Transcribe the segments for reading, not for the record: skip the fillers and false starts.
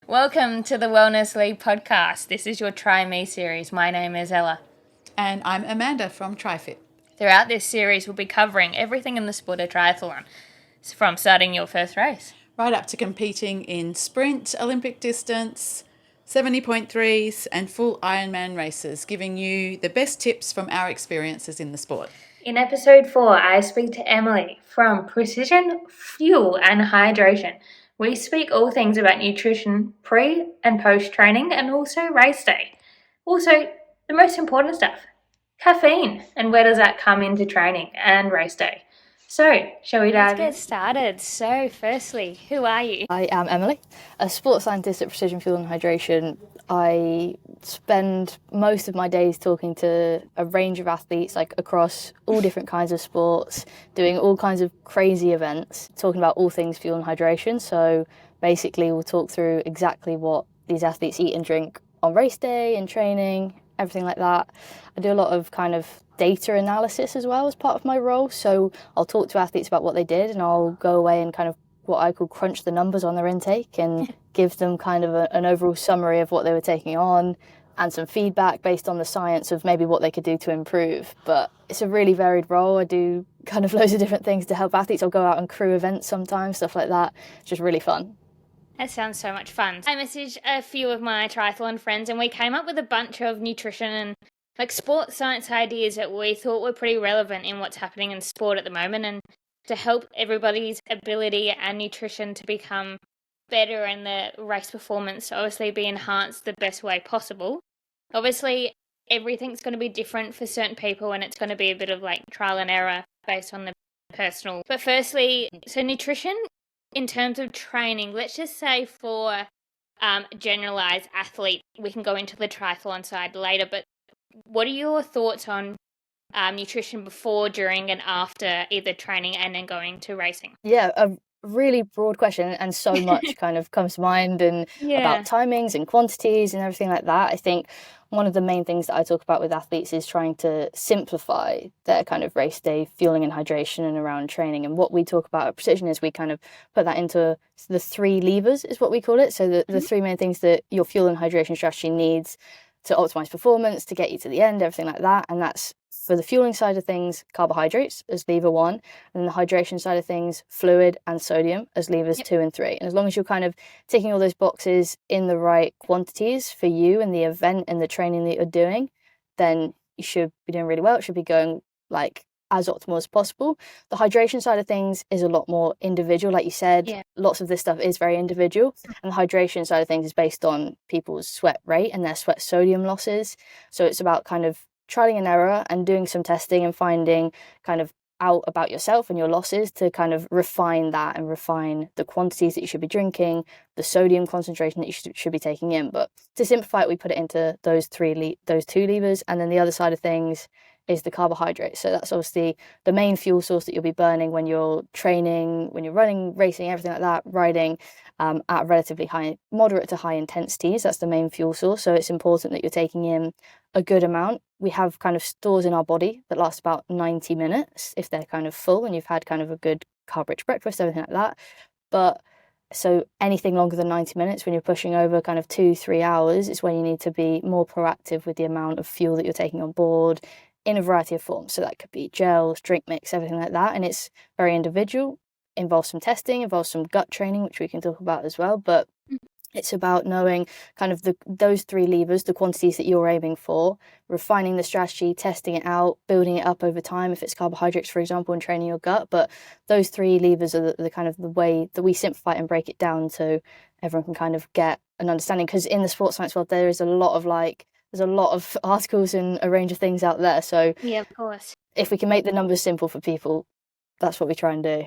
Welcome to the Wellness League podcast. This is your Try Me series. My name is Ella. And I'm Amanda from TriFit. Throughout this series, we'll be covering everything in the sport of triathlon, from starting your first race right up to competing in sprint, Olympic distance, 70.3s and full Ironman races, giving you the best tips from our experiences in the sport. In episode 4, I speak to Emily from Precision Fuel and Hydration. We speak all things about nutrition, pre and post training, and also race day. Also, the most important stuff, caffeine, and where does that come into training and race day. So, shall we dive in? Let's get started. So, firstly, who are you? I am Emily, a sports scientist at Precision Fuel and Hydration. I spend most of my days talking to a range of athletes, like across all different kinds of sports, doing all kinds of crazy events, talking about all things fuel and hydration. So basically we'll talk through exactly what these athletes eat and drink on race day and training, everything like that. I do a lot of kind of data analysis as well as part of my role. So I'll talk to athletes about what they did and I'll go away and kind of what I call crunch the numbers on their intake and give them kind of an overall summary of what they were taking on and some feedback based on the science of maybe what they could do to improve. But it's a really varied role. I do kind of loads of different things to help athletes. I'll go out on crew events sometimes, stuff like that. It's just really fun. That sounds so much fun. I messaged a few of my triathlon friends and we came up with a bunch of nutrition and like sports science ideas that we thought were pretty relevant in what's happening in sport at the moment and to help everybody's ability and nutrition to become better and the race performance to obviously be enhanced the best way possible. Obviously, everything's going to be different for certain people and it's going to be a bit of like trial and error based on the personal. But firstly, so nutrition in terms of training, let's just say for a generalized athlete, we can go into the triathlon side later, but what are your thoughts on nutrition before, during, and after either training and then going to racing? Yeah, a really broad question, and so much kind of comes to mind and about timings and quantities and everything like that. I think one of the main things that I talk about with athletes is trying to simplify their kind of race day fueling and hydration and around training. And what we talk about at Precision is we kind of put that into the 3 levers is what we call it. So the 3 main things that your fuel and hydration strategy needs to optimize performance, to get you to the end, everything like that. And that's for the fueling side of things, carbohydrates as lever 1, and the hydration side of things, fluid and sodium as levers 2 and 3. And as long as you're kind of ticking all those boxes in the right quantities for you and the event and the training that you're doing, then you should be doing really well. It should be going like as optimal as possible. The hydration side of things is a lot more individual. Like you said, lots of this stuff is very individual. And the hydration side of things is based on people's sweat rate and their sweat sodium losses. So it's about kind of trialing and error and doing some testing and finding kind of out about yourself and your losses to kind of refine that and refine the quantities that you should be drinking, the sodium concentration that you should be taking in. But to simplify it, we put it into those 2 levers. And then the other side of things is the carbohydrates. So that's obviously the main fuel source that you'll be burning when you're training, when you're running, racing, everything like that, riding at relatively high, moderate to high intensities. That's the main fuel source. So it's important that you're taking in a good amount. We have kind of stores in our body that last about 90 minutes if they're kind of full and you've had kind of a good carb-rich breakfast, everything like that. But so anything longer than 90 minutes, when you're pushing over kind of 2-3 hours, is when you need to be more proactive with the amount of fuel that you're taking on board in a variety of forms. So that could be gels, drink mix, everything like that. And it's very individual, involves some testing, involves some gut training, which we can talk about as well. But it's about knowing kind of those 3 levers, the quantities that you're aiming for, refining the strategy, testing it out, building it up over time, if it's carbohydrates, for example, and training your gut. But those 3 levers are the kind of the way that we simplify it and break it down so everyone can kind of get an understanding. Because in the sports science world, there's a lot of articles and a range of things out there. So yeah, of course. If we can make the numbers simple for people, that's what we try and do.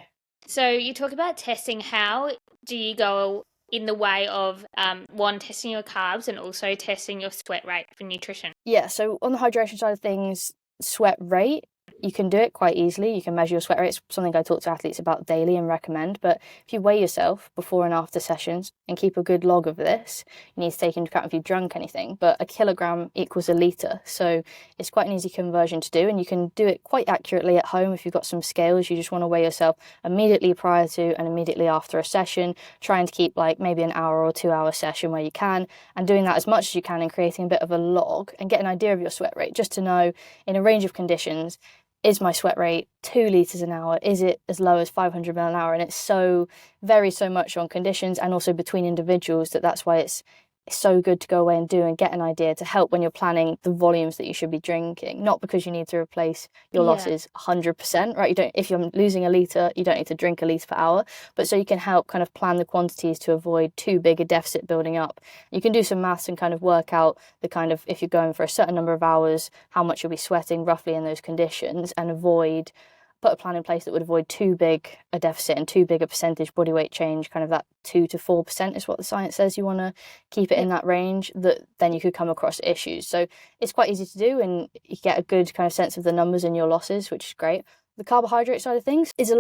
So you talk about testing. How do you go in the way of one, testing your carbs and also testing your sweat rate for nutrition? Yeah, so on the hydration side of things, sweat rate you can do it quite easily. You can measure your sweat rate. It's something I talk to athletes about daily and recommend. But if you weigh yourself before and after sessions and keep a good log of this, you need to take into account if you've drunk anything. But a kilogram equals a litre. So it's quite an easy conversion to do. And you can do it quite accurately at home if you've got some scales. You just want to weigh yourself immediately prior to and immediately after a session, trying to keep like maybe an hour or 2 hour session where you can, and doing that as much as you can and creating a bit of a log and get an idea of your sweat rate, just to know in a range of conditions, is my sweat rate 2 litres an hour? Is it as low as 500 ml an hour? And it's varies so much on conditions and also between individuals that's why it's so good to go away and do and get an idea to help when you're planning the volumes that you should be drinking. Not because you need to replace your losses 100%, right? If you're losing a litre, you don't need to drink a litre per hour, but so you can help kind of plan the quantities to avoid too big a deficit building up. You can do some maths and kind of work out the kind of, if you're going for a certain number of hours, how much you'll be sweating roughly in those conditions, and put a plan in place that would avoid too big a deficit and too big a percentage body weight change. Kind of that 2 to 4% is what the science says. You want to keep it in that range, that then you could come across issues. So it's quite easy to do, and you get a good kind of sense of the numbers and your losses, which is great. The carbohydrate side of things is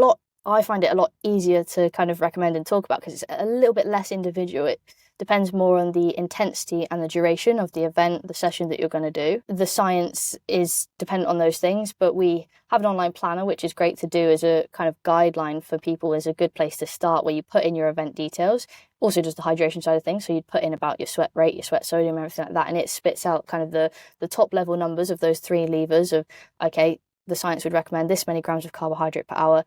I find it a lot easier to kind of recommend and talk about because it's a little bit less individual. It depends more on the intensity and the duration of the event, the session that you're going to do. The science is dependent on those things, but we have an online planner, which is great to do as a kind of guideline for people, as a good place to start, where you put in your event details. Also just the hydration side of things. So you'd put in about your sweat rate, your sweat sodium, everything like that. And it spits out kind of the top level numbers of those 3 levers of, okay, the science would recommend this many grams of carbohydrate per hour,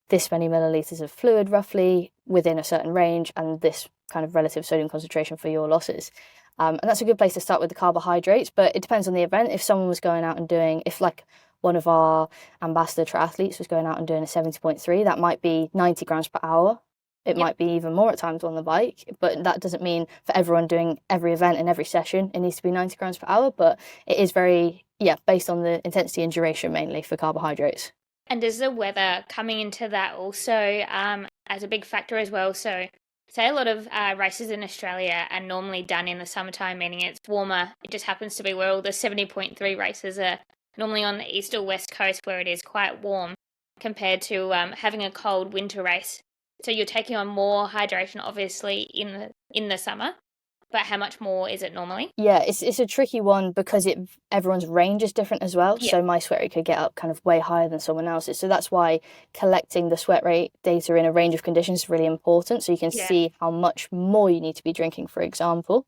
this many milliliters of fluid roughly within a certain range, and this kind of relative sodium concentration for your losses. And that's a good place to start with the carbohydrates, but it depends on the event. If someone was going out and doing, if like one of our ambassador triathletes was going out and doing a 70.3, that might be 90 grams per hour. It might be even more at times on the bike, but that doesn't mean for everyone doing every event and every session, it needs to be 90 grams per hour, but it is based on the intensity and duration mainly for carbohydrates. And does the weather coming into that also as a big factor as well? So say a lot of races in Australia are normally done in the summertime, meaning it's warmer. It just happens to be where all the 70.3 races are normally on the east or west coast, where it is quite warm compared to having a cold winter race. So you're taking on more hydration, obviously, in the summer. But how much more is it normally? Yeah, it's a tricky one because everyone's range is different as well. Yeah. So my sweat rate could get up kind of way higher than someone else's. So that's why collecting the sweat rate data in a range of conditions is really important. So you can see how much more you need to be drinking, for example.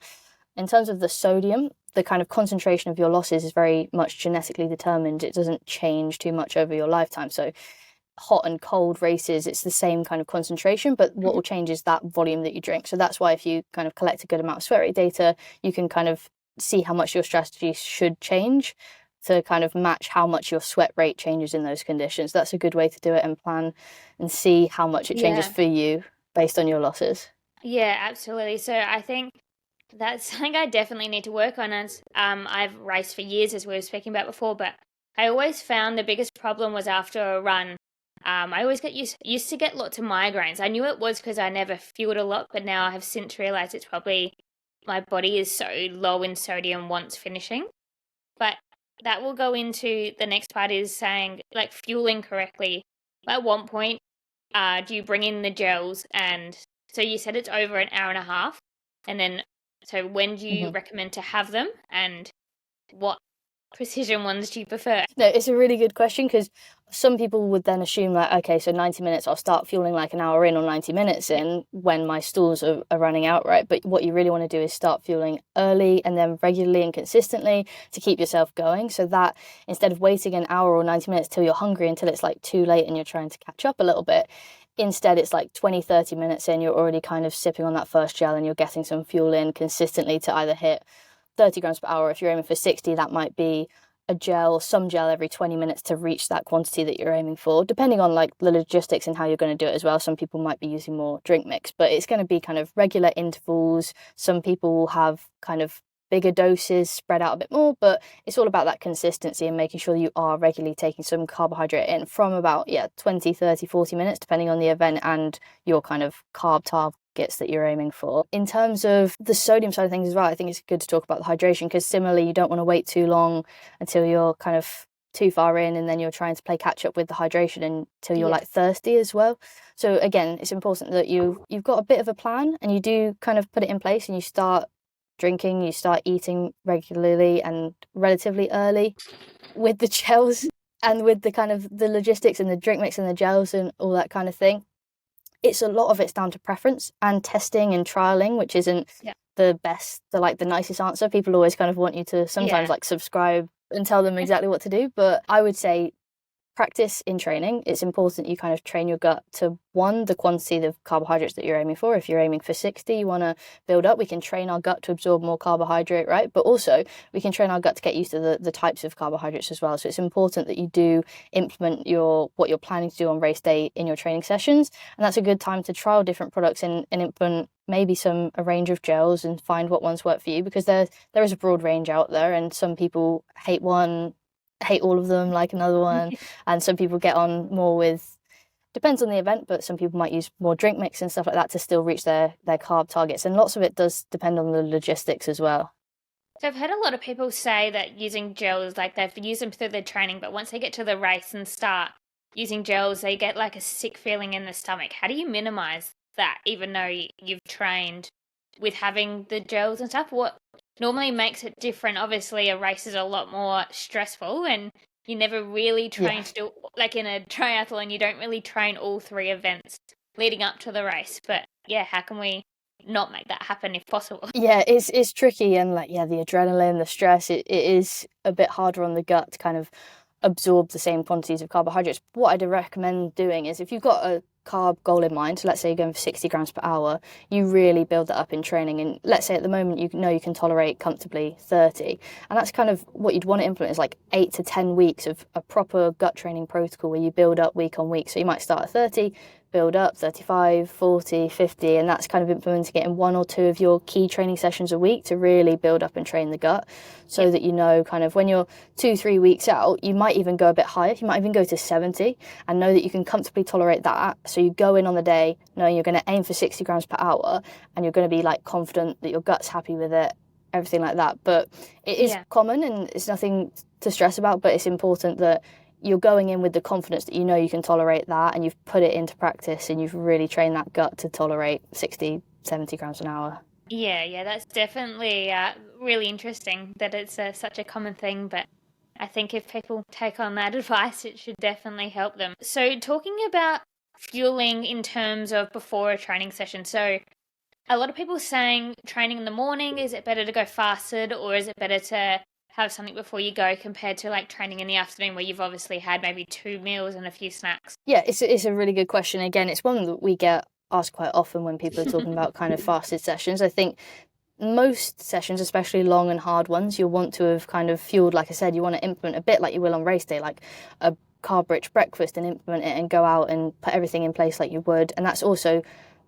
In terms of the sodium, the kind of concentration of your losses is very much genetically determined. It doesn't change too much over your lifetime. So hot and cold races, it's the same kind of concentration, but what will change is that volume that you drink. So that's why if you kind of collect a good amount of sweat rate data, you can kind of see how much your strategy should change to kind of match how much your sweat rate changes in those conditions. That's a good way to do it and plan and see how much it changes for you based on your losses. Yeah, absolutely. So I think that's something I definitely need to work on, as I've raced for years, as we were speaking about before, but I always found the biggest problem was after a run. I always used to get lots of migraines. I knew it was because I never fueled a lot, but now I have since realised it's probably my body is so low in sodium once finishing. But that will go into the next part, is saying, like, fueling correctly. At what point do you bring in the gels? And so you said it's over an hour and a half. And then, so when do you recommend to have them? And what precision ones do you prefer? No, it's a really good question, because some people would then assume that, okay, so 90 minutes, I'll start fueling like an hour in or 90 minutes in when my stools are running out, right? But what you really want to do is start fueling early and then regularly and consistently to keep yourself going, so that instead of waiting an hour or 90 minutes till you're hungry, until it's like too late and you're trying to catch up a little bit, instead it's like 20-30 minutes in, you're already kind of sipping on that first gel and you're getting some fuel in consistently to either hit 30 grams per hour. If you're aiming for 60, that might be some gel every 20 minutes to reach that quantity that you're aiming for, depending on like the logistics and how you're going to do it as well. Some people might be using more drink mix, but it's going to be kind of regular intervals. Some people will have kind of bigger doses spread out a bit more, but it's all about that consistency and making sure you are regularly taking some carbohydrate in from about 20, 30, 40 minutes, depending on the event and your kind of carb targets that you're aiming for. In terms of the sodium side of things as well, I think it's good to talk about the hydration, because similarly, you don't want to wait too long until you're kind of too far in, and then you're trying to play catch up with the hydration until you're Yeah. like thirsty as well. So again, it's important that you've got a bit of a plan, and you do kind of put it in place, and you start drinking, you start eating regularly and relatively early with the gels and with the kind of the logistics and the drink mix and the gels and all that kind of thing. It's a lot of it's down to preference and testing and trialing, which isn't the best, the nicest answer. People always kind of want you to sometimes like subscribe and tell them exactly what to do. But I would say practice in training. It's important you kind of train your gut to, one, the quantity of carbohydrates that you're aiming for. If you're aiming for 60, you want to build up. We can train our gut to absorb more carbohydrate, right? But also we can train our gut to get used to the types of carbohydrates as well. So it's important that you do implement what you're planning to do on race day in your training sessions. And that's a good time to trial different products and implement maybe a range of gels and find what ones work for you, because there is a broad range out there, and some people hate all of them like another one, and some people get on more with, depends on the event, but some people might use more drink mix and stuff like that to still reach their carb targets, and lots of it does depend on the logistics as well. So I've heard a lot of people say that using gels, like they've used them through their training, but once they get to the race and start using gels, they get like a sick feeling in the stomach. How do you minimize that, even though you've trained with having the gels and stuff? What normally makes it different? Obviously, a race is a lot more stressful, and you never really train to do, like in a triathlon, you don't really train all three events leading up to the race. But yeah, how can we not make that happen if possible? Yeah, it's tricky, and the adrenaline, the stress, it is a bit harder on the gut to kind of absorb the same quantities of carbohydrates. What I'd recommend doing is, if you've got a carb goal in mind, so let's say you're going for 60 grams per hour, you really build that up in training. And let's say at the moment you know you can tolerate comfortably 30, and that's kind of what you'd want to implement, is like 8 to 10 weeks of a proper gut training protocol where you build up week on week. So you might start at 30, build up 35, 40, 50, and that's kind of implementing it in 1 or 2 of your key training sessions a week to really build up and train the gut, so that you know kind of when you're 2-3 weeks out, you might even go a bit higher, you might even go to 70, and know that you can comfortably tolerate that. So you go in on the day knowing you're going to aim for 60 grams per hour, and you're going to be like confident that your gut's happy with it, everything like that. But it is common, and it's nothing to stress about, but it's important that you're going in with the confidence that you know you can tolerate that, and you've put it into practice, and you've really trained that gut to tolerate 60, 70 grams an hour. Yeah, that's definitely really interesting that it's such a common thing, but I think if people take on that advice, it should definitely help them. So talking about fueling in terms of before a training session, so a lot of people saying training in the morning, is it better to go fasted, or is it better to have something before you go compared to like training in the afternoon where you've obviously had maybe 2 meals and a few snacks? Yeah, it's a really good question. Again, it's one that we get asked quite often when people are talking about kind of fasted sessions. I think most sessions, especially long and hard ones, you'll want to have kind of fueled, like I said, you want to implement a bit like you will on race day, like a carb-rich breakfast, and implement it and go out and put everything in place like you would. And that's also,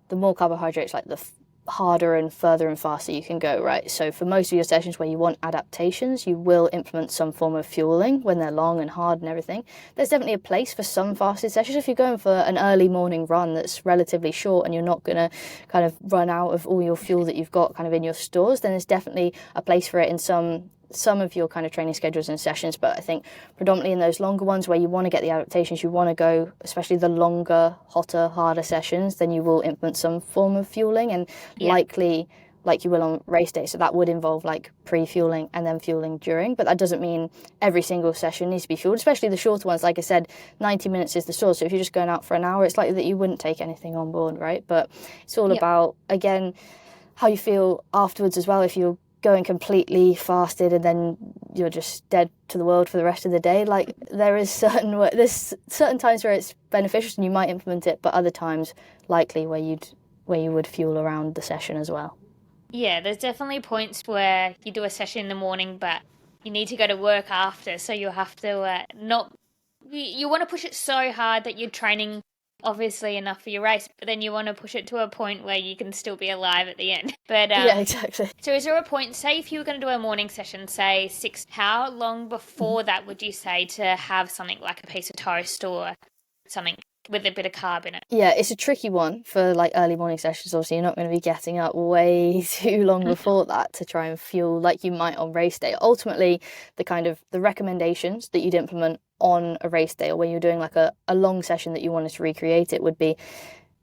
the more carbohydrates, like the harder and further and faster you can go, right? So for most of your sessions where you want adaptations, you will implement some form of fueling when they're long and hard and everything. There's definitely a place for some fasted sessions. If you're going for an early morning run that's relatively short and you're not going to kind of run out of all your fuel that you've got kind of in your stores, then there's definitely a place for it in some of your kind of training schedules and sessions. But I think predominantly in those longer ones where you want to get the adaptations, you want to go, especially the longer, hotter, harder sessions, then you will implement some form of fueling, and likely like you will on race day. So that would involve like pre-fueling and then fueling during, but that doesn't mean every single session needs to be fueled, especially the shorter ones. Like I said, 90 minutes is the short, so if you're just going out for an hour, it's likely that you wouldn't take anything on board, right? But it's all about, again, how you feel afterwards as well. If you're going completely fasted and then you're just dead to the world for the rest of the day, like there's certain times where it's beneficial and you might implement it, but other times likely where you would fuel around the session as well. Yeah, there's definitely points where you do a session in the morning, but you need to go to work after, so you have to you want to push it so hard that you're training obviously enough for your race, but then you want to push it to a point where you can still be alive at the end. But yeah, exactly. So is there a point, say if you were going to do a morning session, say 6, how long before that would you say to have something like a piece of toast or something with a bit of carb in it. Yeah, it's a tricky one for like early morning sessions. Obviously, you're not going to be getting up way too long before that to try and fuel like you might on race day. Ultimately, the recommendations that you'd implement on a race day or when you're doing like a long session that you wanted to recreate it would be,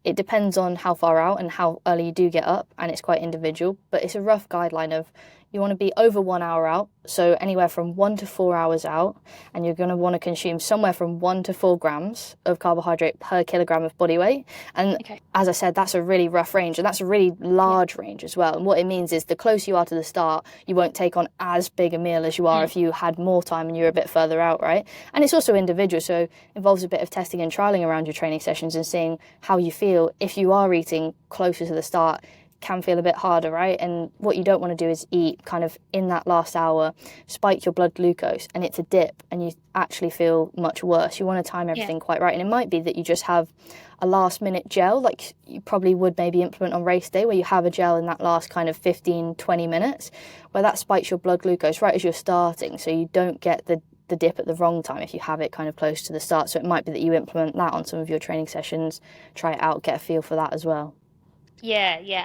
it depends on how far out and how early you do get up, and it's quite individual, but it's a rough guideline of you want to be over 1 hour out, so anywhere from 1 to 4 hours out, and you're going to want to consume somewhere from 1 to 4 grams of carbohydrate per kilogram of body weight. And as I said, that's a really rough range, and that's a really large range as well. And what it means is the closer you are to the start, you won't take on as big a meal as you are if you had more time and you're a bit further out, right? And it's also individual, so it involves a bit of testing and trialing around your training sessions and seeing how you feel. If you are eating closer to the start, can feel a bit harder, right? And what you don't want to do is eat kind of in that last hour, spike your blood glucose, and it's a dip and you actually feel much worse. You want to time everything quite right. And it might be that you just have a last minute gel, like you probably would maybe implement on race day, where you have a gel in that last kind of 15-20 minutes where that spikes your blood glucose right as you're starting, so you don't get the dip at the wrong time if you have it kind of close to the start. So it might be that you implement that on some of your training sessions, try it out, get a feel for that as well. Yeah.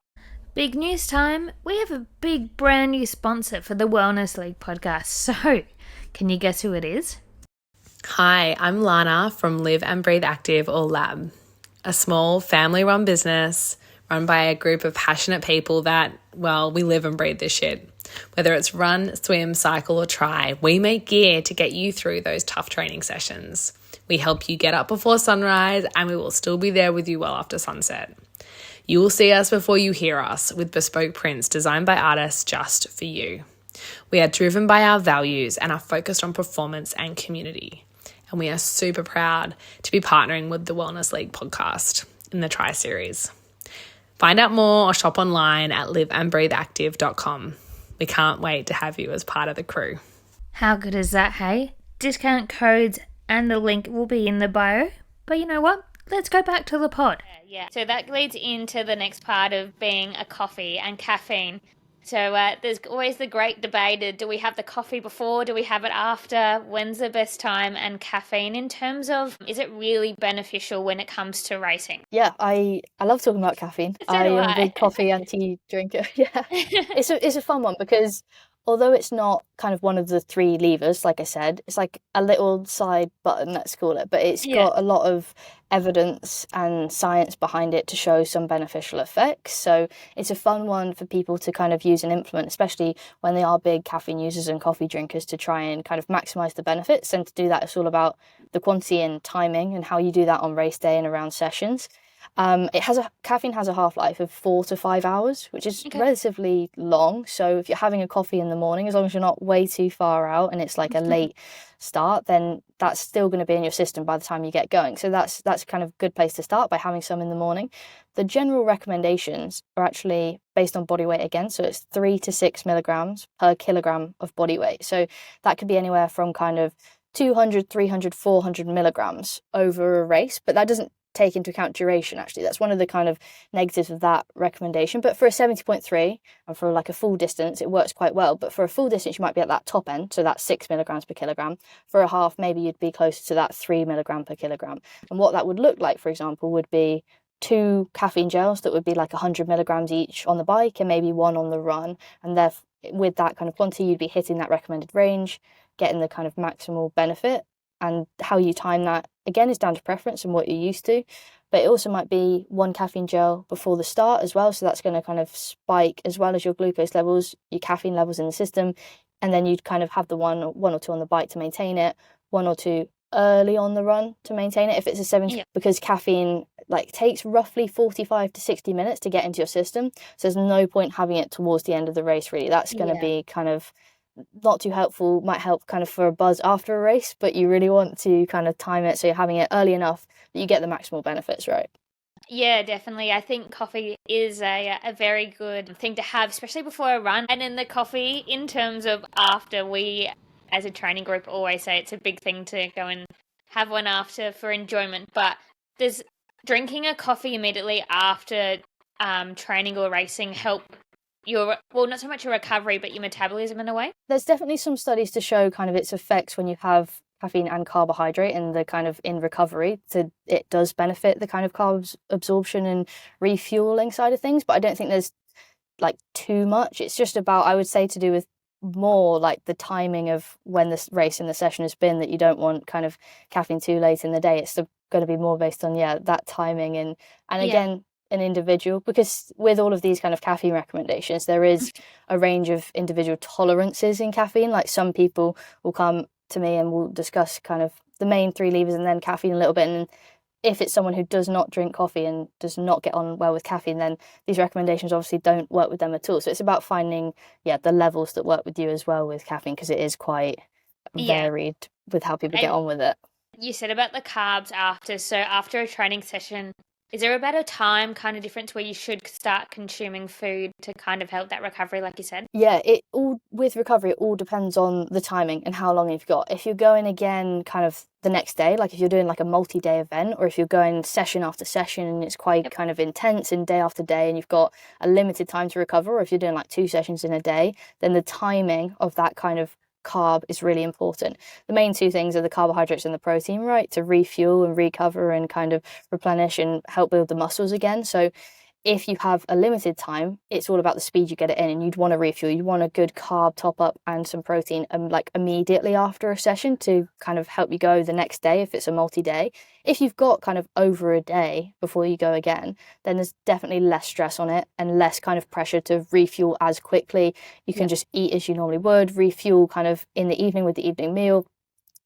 Big news time. We have a big brand new sponsor for the Wellness League podcast. So, can you guess who it is? Hi, I'm Lana from Live and Breathe Active, or LAB, a small family-run business run by a group of passionate people that, well, we live and breathe this shit. Whether it's run, swim, cycle, or try, we make gear to get you through those tough training sessions. We help you get up before sunrise, and we will still be there with you well after sunset. You will see us before you hear us, with bespoke prints designed by artists just for you. We are driven by our values and are focused on performance and community. And we are super proud to be partnering with the Wellness League podcast in the Try series. Find out more or shop online at liveandbreatheactive.com. We can't wait to have you as part of the crew. How good is that, hey? Discount codes and the link will be in the bio. But you know what? Let's go back to the pod. Yeah. So that leads into the next part of being a coffee and caffeine. So there's always the great debate, do we have the coffee before, do we have it after, when's the best time, and caffeine in terms of, is it really beneficial when it comes to racing? Yeah, I love talking about caffeine. I am a big coffee and tea drinker. Yeah, it's a fun one because although it's not kind of one of the 3 levers, like I said, it's like a little side button, let's call it, but it's got a lot of evidence and science behind it to show some beneficial effects. So it's a fun one for people to kind of use and implement, especially when they are big caffeine users and coffee drinkers, to try and kind of maximize the benefits. And to do that, it's all about the quantity and timing and how you do that on race day and around sessions. Caffeine has a half-life of 4 to 5 hours, which is relatively long. So if you're having a coffee in the morning, as long as you're not way too far out and it's like a late start, then that's still going to be in your system by the time you get going. So that's kind of a good place to start, by having some in the morning. The general recommendations are actually based on body weight again. So it's 3 to 6 milligrams per kilogram of body weight. So that could be anywhere from kind of 200, 300, 400 milligrams over a race, but that doesn't take into account duration. Actually, that's one of the kind of negatives of that recommendation. But for a 70.3 and for like a full distance, it works quite well. But for a full distance, you might be at that top end, so that's 6 milligrams per kilogram. For a half, maybe you'd be closer to that 3 milligram per kilogram. And what that would look like, for example, would be 2 caffeine gels that would be like 100 milligrams each on the bike and maybe 1 on the run. And with that kind of quantity, you'd be hitting that recommended range, getting the kind of maximal benefit. And how you time that, again, is down to preference and what you're used to. But it also might be 1 caffeine gel before the start as well. So that's going to kind of spike as well as your glucose levels, your caffeine levels in the system. And then you'd kind of have the one or two on the bike to maintain it, 1 or 2 early on the run to maintain it if it's a 70, because caffeine takes roughly 45 to 60 minutes to get into your system. So there's no point having it towards the end of the race, really. That's going to be kind of not too helpful. Might help kind of for a buzz after a race, but you really want to kind of time it so you're having it early enough that you get the maximal benefits, right? Yeah, definitely. I think coffee is a very good thing to have, especially before a run. And then the coffee, in terms of after, we as a training group always say it's a big thing to go and have one after for enjoyment. But does drinking a coffee immediately after training or racing help not so much your recovery, but your metabolism in a way? There's definitely some studies to show kind of its effects when you have caffeine and carbohydrate in the kind of in recovery, so it does benefit the kind of carbs absorption and refueling side of things. But I don't think there's like too much. It's just about, I would say, to do with more like the timing of when the race and the session has been, that you don't want kind of caffeine too late in the day. It's going to be more based on that timing and again, an individual, because with all of these kind of caffeine recommendations, there is a range of individual tolerances in caffeine. Like some people will come to me and we'll discuss kind of the main 3 levers and then caffeine a little bit, and if it's someone who does not drink coffee and does not get on well with caffeine, then these recommendations obviously don't work with them at all. So it's about finding the levels that work with you as well with caffeine, because it is quite varied with how people get on with it. You said about the carbs after. So after a training session, is there about a time kind of difference where you should start consuming food to kind of help that recovery, like you said? Yeah, with recovery, it all depends on the timing and how long you've got. If you're going again kind of the next day, like if you're doing like a multi-day event, or if you're going session after session and it's quite kind of intense and day after day and you've got a limited time to recover, or if you're doing like 2 sessions in a day, then the timing of that kind of carb is really important. The main 2 things are the carbohydrates and the protein, right, to refuel and recover and kind of replenish and help build the muscles again. So if you have a limited time, it's all about the speed you get it in, and you'd want to refuel. You'd want a good carb top up and some protein like immediately after a session to kind of help you go the next day if it's a multi-day. If you've got kind of over a day before you go again, then there's definitely less stress on it and less kind of pressure to refuel as quickly. You can just eat as you normally would, refuel kind of in the evening with the evening meal.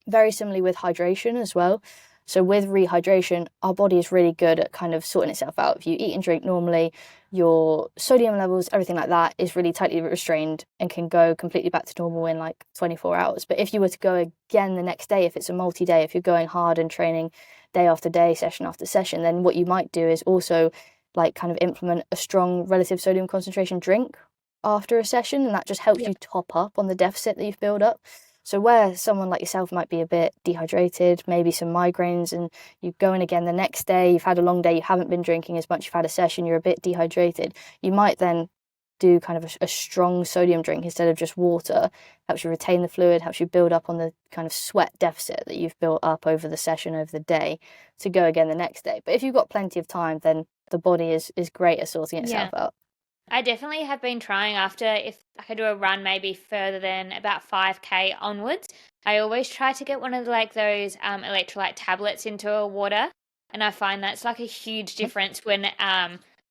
Very similarly with hydration as well. So with rehydration, our body is really good at kind of sorting itself out. If you eat and drink normally, your sodium levels, everything like that is really tightly restrained and can go completely back to normal in like 24 hours. But if you were to go again the next day, if it's a multi-day, if you're going hard and training day after day, session after session, then what you might do is also like kind of implement a strong relative sodium concentration drink after a session, and that just helps you top up on the deficit that you've built up. So where someone like yourself might be a bit dehydrated, maybe some migraines, and you go in again the next day, you've had a long day, you haven't been drinking as much, you've had a session, you're a bit dehydrated, you might then do kind of a strong sodium drink instead of just water. Helps you retain the fluid, helps you build up on the kind of sweat deficit that you've built up over the session, over the day, to go again the next day. But if you've got plenty of time, then the body is great at sorting itself out. I definitely have been trying, after, if I could do a run maybe further than about 5K onwards, I always try to get one of like those electrolyte tablets into a water, and I find that's like a huge difference when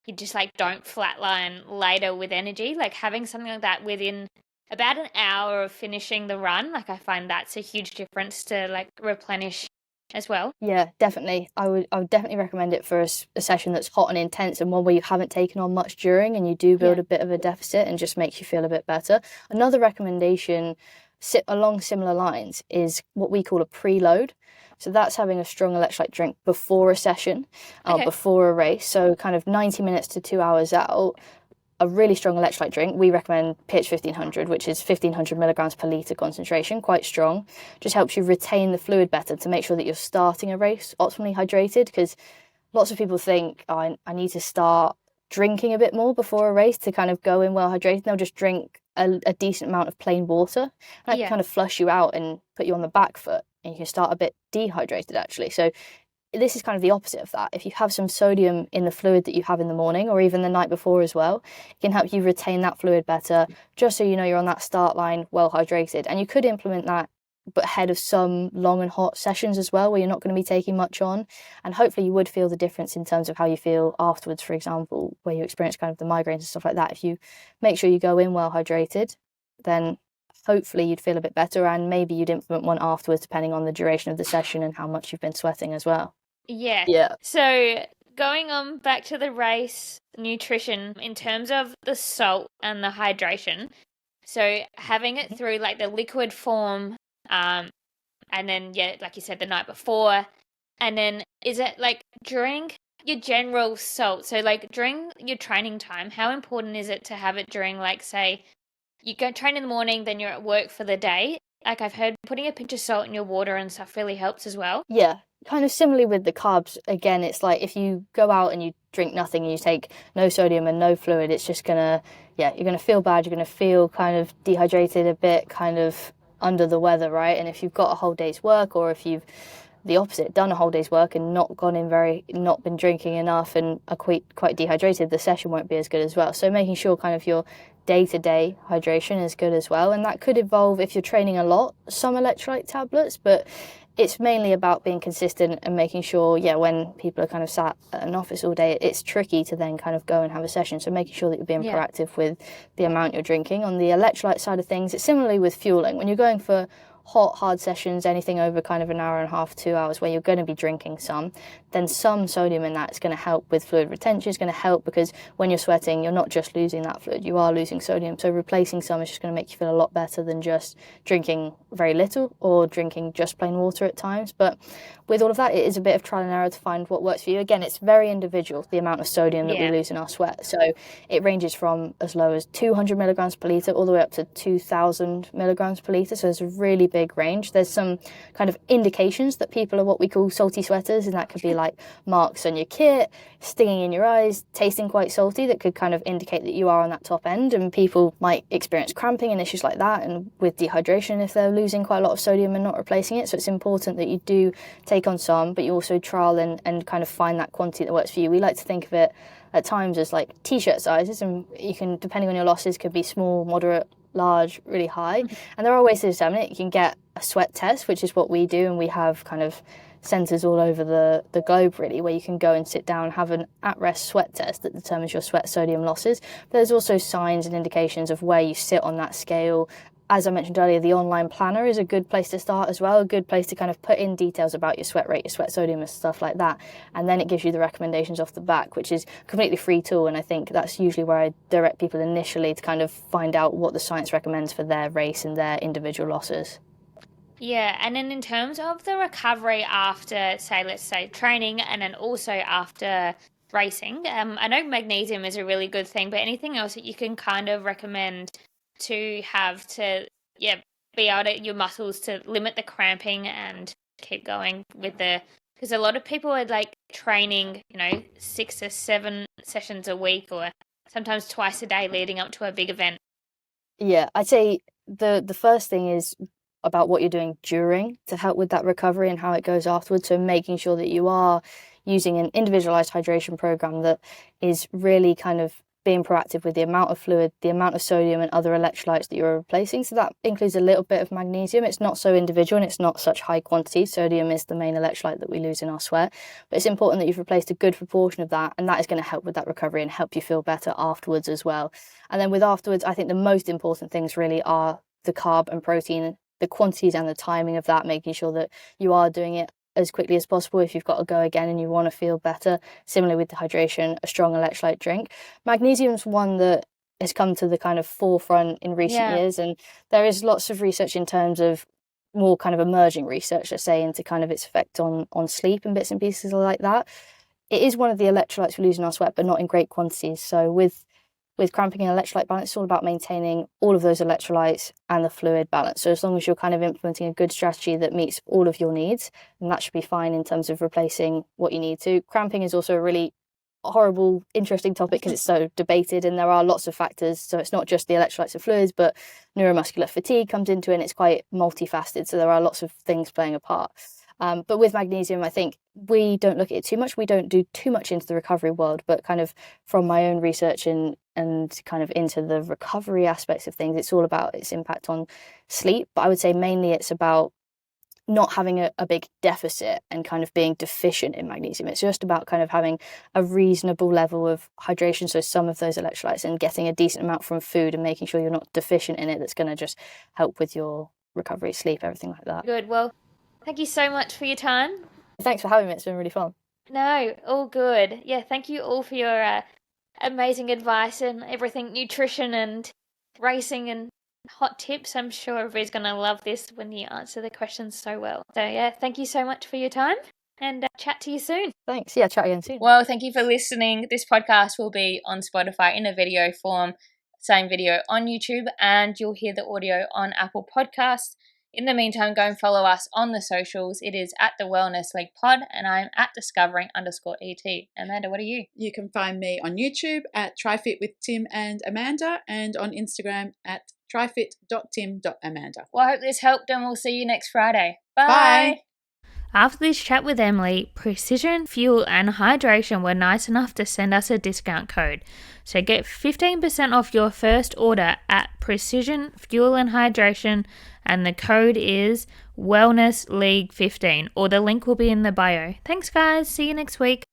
you just like don't flatline later with energy. Like having something like that within about an hour of finishing the run, like I find that's a huge difference to like replenish as well. Yeah, definitely. I would definitely recommend it for a session that's hot and intense, and one where you haven't taken on much during and you do build a bit of a deficit and just makes you feel a bit better. Another recommendation along similar lines is what we call a preload. So that's having a strong electrolyte drink before a session or before a race. So kind of 90 minutes to 2 hours out, a really strong electrolyte drink. We recommend pH 1500, which is 1500 milligrams per litre concentration, quite strong. Just helps you retain the fluid better to make sure that you're starting a race optimally hydrated, because lots of people think, I need to start drinking a bit more before a race to kind of go in well hydrated. They'll just drink a decent amount of plain water. And that can kind of flush you out and put you on the back foot, and you can start a bit dehydrated actually. So this is kind of the opposite of that. If you have some sodium in the fluid that you have in the morning or even the night before as well, it can help you retain that fluid better, just so you know you're on that start line well hydrated. And you could implement that but ahead of some long and hot sessions as well, where you're not going to be taking much on, and hopefully you would feel the difference in terms of how you feel afterwards, for example, where you experience kind of the migraines and stuff like that. If you make sure you go in well hydrated, then hopefully you'd feel a bit better, and maybe you'd implement one afterwards depending on the duration of the session and how much you've been sweating as well. Yeah. So going on back to the race nutrition, in terms of the salt and the hydration, so having it through like the liquid form, and then like you said, the night before, and then is it like during your general salt, so like during your training time, how important is it to have it during, like, say you go train in the morning, then you're at work for the day? Like I've heard putting a pinch of salt in your water and stuff really helps as well. Yeah, kind of similarly with the carbs. Again, it's like if you go out and you drink nothing and you take no sodium and no fluid, it's just gonna, you're gonna feel bad. You're gonna feel kind of dehydrated, a bit kind of under the weather, right? And if you've got a whole day's work, or if you've the opposite, done a whole day's work and not been drinking enough and are quite dehydrated, the session won't be as good as well. So making sure kind of your day-to-day hydration is good as well, and that could involve, if you're training a lot, some electrolyte tablets, but it's mainly about being consistent and making sure, when people are kind of sat at an office all day, it's tricky to then kind of go and have a session. So making sure that you're being proactive with the amount you're drinking. On the electrolyte side of things, it's similarly with fueling. When you're going for hot, hard sessions, anything over kind of an hour and a half, 2 hours, where you're going to be drinking some, then some sodium in that is going to help with fluid retention. Is going to help because when you're sweating, you're not just losing that fluid, you are losing sodium. So replacing some is just going to make you feel a lot better than just drinking very little or drinking just plain water at times. But with all of that, it is a bit of trial and error to find what works for you. Again, it's very individual, the amount of sodium that we lose in our sweat. So it ranges from as low as 200 milligrams per litre all the way up to 2,000 milligrams per litre. So there's a really big range. There's some kind of indications that people are what we call salty sweaters, and that could be like marks on your kit, stinging in your eyes, tasting quite salty, that could kind of indicate that you are on that top end. And people might experience cramping and issues like that, and with dehydration if they're losing quite a lot of sodium and not replacing it. So it's important that you do take on some, but you also trial and kind of find that quantity that works for you. We like to think of it at times as like t-shirt sizes, and you can, depending on your losses, could be small, moderate, large, really high. And there are ways to determine it. You can get a sweat test, which is what we do, and we have kind of centres all over the globe really, where you can go and sit down and have an at-rest sweat test that determines your sweat sodium losses. But there's also signs and indications of where you sit on that scale. As I mentioned earlier, the online planner is a good place to start as well, a good place to kind of put in details about your sweat rate, your sweat sodium and stuff like that. And then it gives you the recommendations off the back, which is a completely free tool. And I think that's usually where I direct people initially to kind of find out what the science recommends for their race and their individual losses. Yeah, and then in terms of the recovery after, let's say training, and then also after racing, I know magnesium is a really good thing, but anything else that you can kind of recommend to have to, be able to, your muscles to limit the cramping and keep going with because a lot of people are like training, 6 or 7 sessions a week or sometimes twice a day leading up to a big event. Yeah, I'd say the first thing is about what you're doing during to help with that recovery and how it goes afterwards. So making sure that you are using an individualized hydration program that is really kind of being proactive with the amount of fluid, the amount of sodium and other electrolytes that you're replacing. So that includes a little bit of magnesium. It's not so individual and it's not such high quantity. Sodium is the main electrolyte that we lose in our sweat, but it's important that you've replaced a good proportion of that, and that is going to help with that recovery and help you feel better afterwards as well. And then with afterwards, I think the most important things really are the carb and protein, the quantities and the timing of that, making sure that you are doing it as quickly as possible if you've got to go again and you want to feel better. Similarly with the hydration, a strong electrolyte drink. Magnesium's one that has come to the kind of forefront in recent years, and there is lots of research in terms of more kind of emerging research, let's say, into kind of its effect on sleep and bits and pieces like that. It is one of the electrolytes we lose in our sweat, but not in great quantities. So with cramping and electrolyte balance, it's all about maintaining all of those electrolytes and the fluid balance. So as long as you're kind of implementing a good strategy that meets all of your needs, then that should be fine in terms of replacing what you need to. Cramping is also a really horrible, interesting topic because it's so debated and there are lots of factors. So it's not just the electrolytes and fluids, but neuromuscular fatigue comes into it, and it's quite multifaceted. So there are lots of things playing a part. But with magnesium, I think we don't look at it too much. We don't do too much into the recovery world, but kind of from my own research and kind of into the recovery aspects of things, it's all about its impact on sleep. But I would say mainly it's about not having a big deficit and kind of being deficient in magnesium. It's just about kind of having a reasonable level of hydration, so some of those electrolytes, and getting a decent amount from food and making sure you're not deficient in it. That's going to just help with your recovery, sleep, everything like that. Good. Well, thank you so much for your time. Thanks for having me. It's been really fun. No, all good. Yeah, thank you all for your amazing advice and everything, nutrition and racing and hot tips. I'm sure everybody's going to love this when you answer the questions so well. So yeah, thank you so much for your time, and chat to you soon. Thanks. Yeah, chat again soon. Well, thank you for listening. This podcast will be on Spotify in a video form, same video on YouTube, and you'll hear the audio on Apple Podcasts. In the meantime, go and follow us on the socials. It is at the Wellness League Pod, and I'm at discovering_ET. Amanda, what are you? You can find me on YouTube at TriFit with Tim and Amanda, and on Instagram at tryfit.tim.amanda. Well, I hope this helped, and we'll see you next Friday. Bye. After this chat with Emily, Precision Fuel and Hydration were nice enough to send us a discount code. So get 15% off your first order at Precision Fuel and Hydration, and the code is Wellness League 15, or the link will be in the bio. Thanks guys, see you next week.